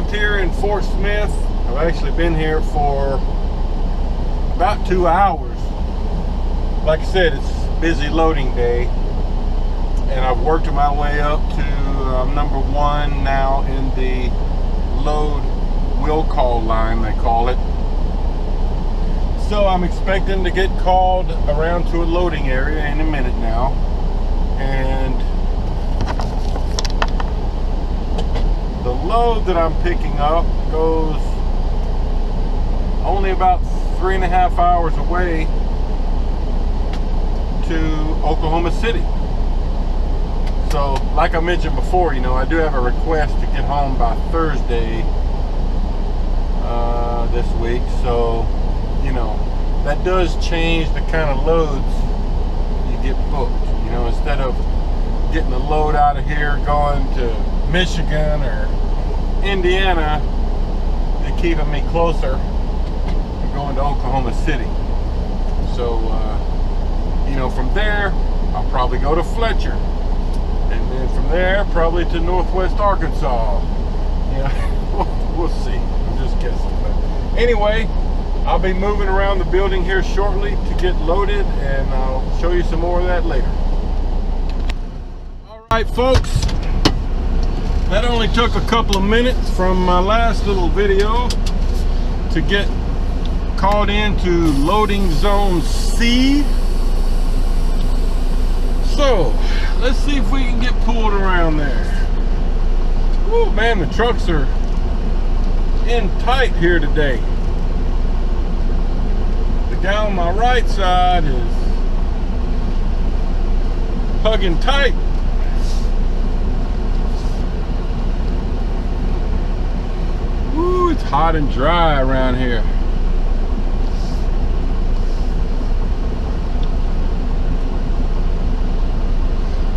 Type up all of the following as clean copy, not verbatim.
parked here in Fort Smith. I've actually been here for about 2 hours. Like I said, it's busy loading day, and I've worked my way up to number 1 now in the load will call line, they call it. So I'm expecting to get called around to a loading area in a minute now, and the load that I'm picking up goes only about 3.5 hours away to Oklahoma City. So like I mentioned before, you know, I do have a request to get home by Thursday this week. So, you know, that does change the kind of loads you get booked. You know, instead of getting a load out of here going to Michigan or Indiana, they're keeping me closer to going to Oklahoma City. So, you know, from there, I'll probably go to Fletcher. And then from there, probably to Northwest Arkansas. Yeah, we'll see. I'm just guessing. But anyway, I'll be moving around the building here shortly to get loaded, and I'll show you some more of that later. All right, folks. That only took a couple of minutes from my last little video to get called into loading zone C. So, let's see if we can get pulled around there. Oh man, the trucks are in tight here today. The guy on my right side is hugging tight. Ooh, it's hot and dry around here.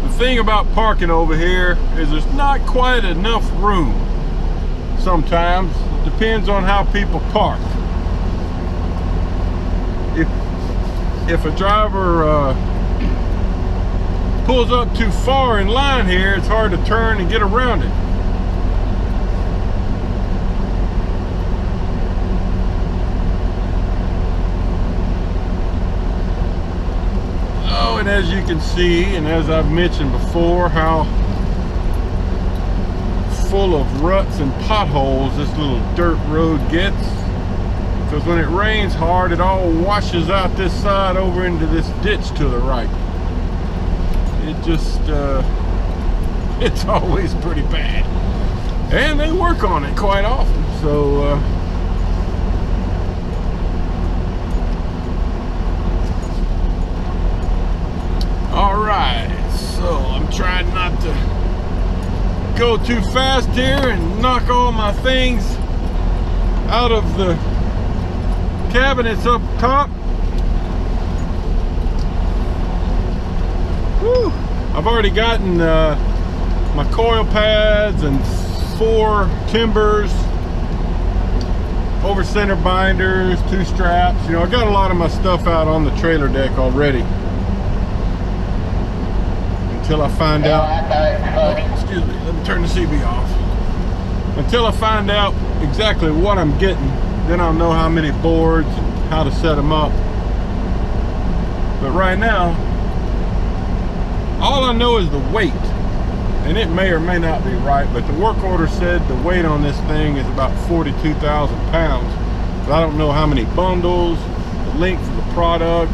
The thing about parking over here is there's not quite enough room sometimes. It depends on how people park. If a driver pulls up too far in line here, it's hard to turn and get around it. And as you can see, and as I've mentioned before, how full of ruts and potholes this little dirt road gets. Because when it rains hard, it all washes out this side over into this ditch to the right. It just, it's always pretty bad. And they work on it quite often, so alright, so I'm trying not to go too fast here and knock all my things out of the cabinets up top. Woo. I've already gotten my coil pads and 4 timbers, over center binders, 2 straps. You know, I got a lot of my stuff out on the trailer deck already. Until I find out, excuse me, let me turn the CB off. Until I find out exactly what I'm getting, then I'll know how many boards and how to set them up. But right now, all I know is the weight, and it may or may not be right, but the work order said the weight on this thing is about 42,000 pounds. But I don't know how many bundles, the length of the product,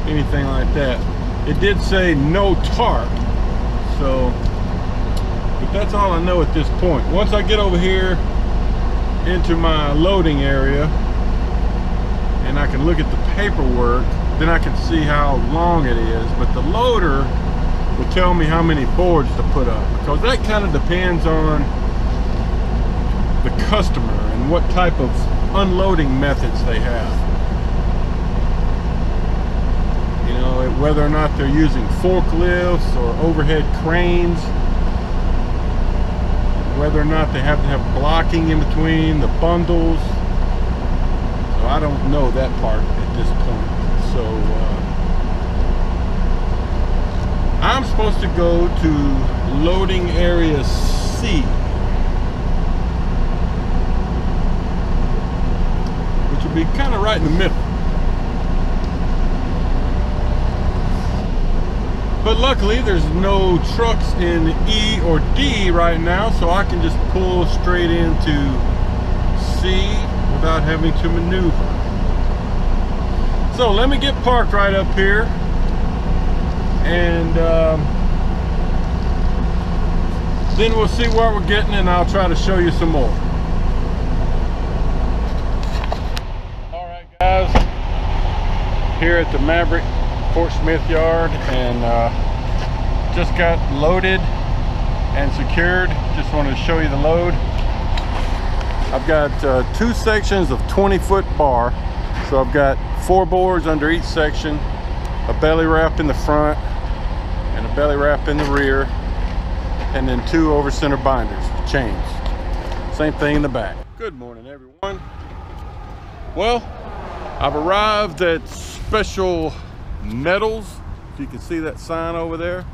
anything like that. It did say no tarp, so, but that's all I know at this point. Once I get over here into my loading area and I can look at the paperwork, then I can see how long it is. But the loader will tell me how many boards to put up, because that kind of depends on the customer and what type of unloading methods they have. You know, whether or not they're using forklifts or overhead cranes, whether or not they have to have blocking in between the bundles. So I don't know that part at this point. So I'm supposed to go to loading area C. be kind of right in the middle. But luckily there's no trucks in E or D right now, so I can just pull straight into C without having to maneuver. So let me get parked right up here, and then we'll see where we're getting, and I'll try to show you some more. Alright guys, here at the Maverick Fort Smith yard, and just got loaded and secured. Just wanted to show you the load. I've got 2 sections of 20-foot bar, so I've got 4 boards under each section, a belly wrap in the front and a belly wrap in the rear, and then 2 over center binders with chains. Same thing in the back. Good morning everyone. Well, I've arrived at Special Metals. If you can see that sign over there,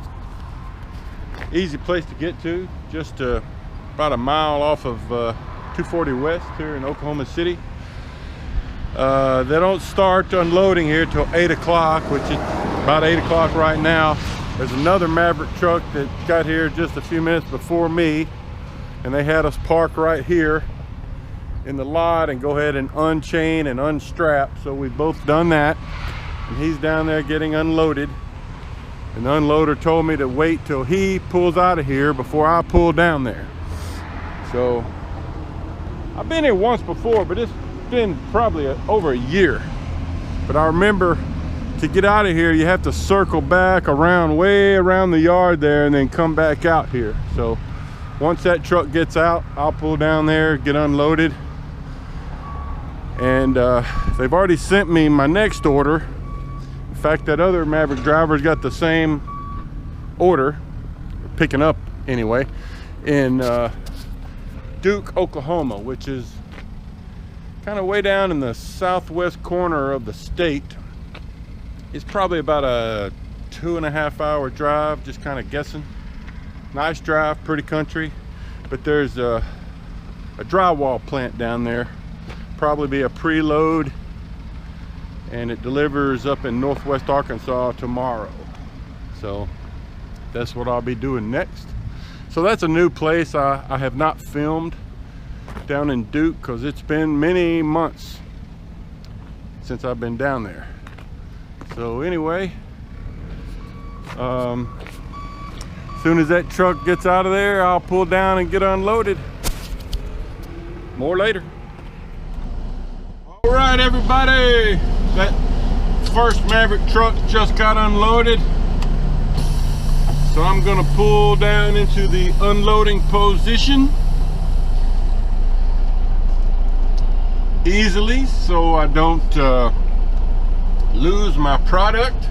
easy place to get to, just about a mile off of 240 West here in Oklahoma City. They don't start unloading here till 8 o'clock, which is about 8 o'clock right now. There's another Maverick truck that got here just a few minutes before me, and they had us park right here in the lot and go ahead and unchain and unstrap. So we've both done that, and he's down there getting unloaded, and the unloader told me to wait till he pulls out of here before I pull down there. So I've been here once before, but it's been probably over a year. But I remember, to get out of here you have to circle back around, way around the yard there, and then come back out here. So once that truck gets out, I'll pull down there, get unloaded, and they've already sent me my next order. In fact, that other Maverick driver's got the same order, picking up anyway, in Duke, Oklahoma, which is kind of way down in the southwest corner of the state. It's probably about a 2.5 hour drive, just kind of guessing. Nice drive, pretty country, but there's a drywall plant down there, probably be a preload, and it delivers up in northwest Arkansas tomorrow. So that's what I'll be doing next. So that's a new place. I have not filmed down in Duke because it's been many months since I've been down there. So anyway, as soon as that truck gets out of there, I'll pull down and get unloaded. More later. All right, everybody, that first Maverick truck just got unloaded. So I'm gonna pull down into the unloading position easily so I don't lose my product.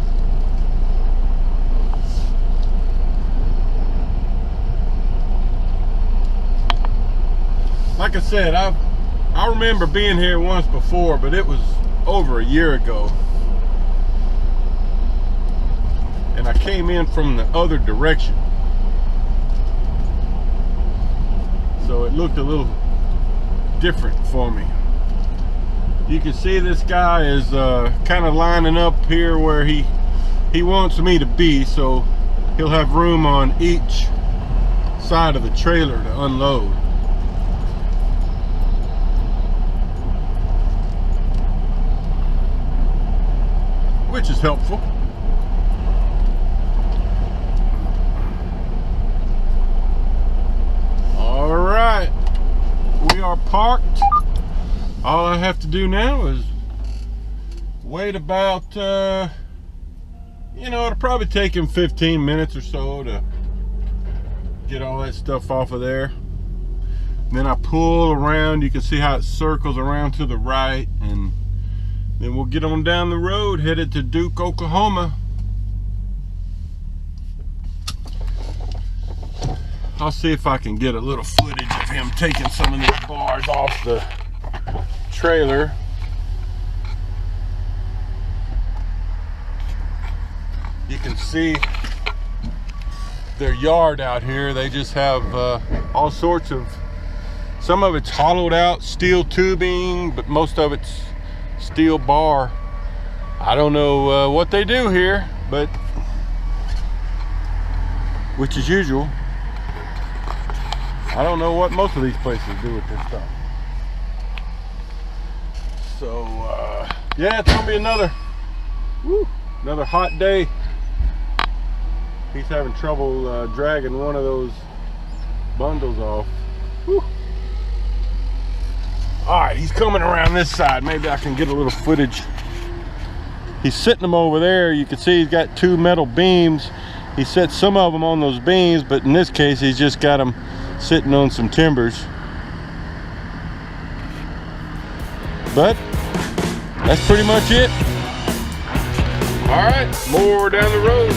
Like I said, I remember being here once before, but it was over a year ago, and I came in from the other direction, so it looked a little different for me. You can see this guy is kind of lining up here where he wants me to be, so he'll have room on each side of the trailer to unload. Which is helpful. All right, we are parked. All I have to do now is wait about, you know, it'll probably take him 15 minutes or so to get all that stuff off of there. And then I pull around, you can see how it circles around to the right, and then we'll get on down the road, headed to Duke, Oklahoma. I'll see if I can get a little footage of him taking some of these bars off the trailer. You can see their yard out here. They just have all sorts of, some of it's hollowed out steel tubing, but most of it's steel bar. I don't know what they do here, but which is usual. I don't know what most of these places do with this stuff. So yeah, it's gonna be another hot day. He's having trouble dragging one of those bundles off. Woo. All right, he's coming around this side. Maybe I can get a little footage. He's sitting them over there. You can see he's got two metal beams. He set some of them on those beams, but in this case, he's just got them sitting on some timbers. But that's pretty much it. All right, more down the road.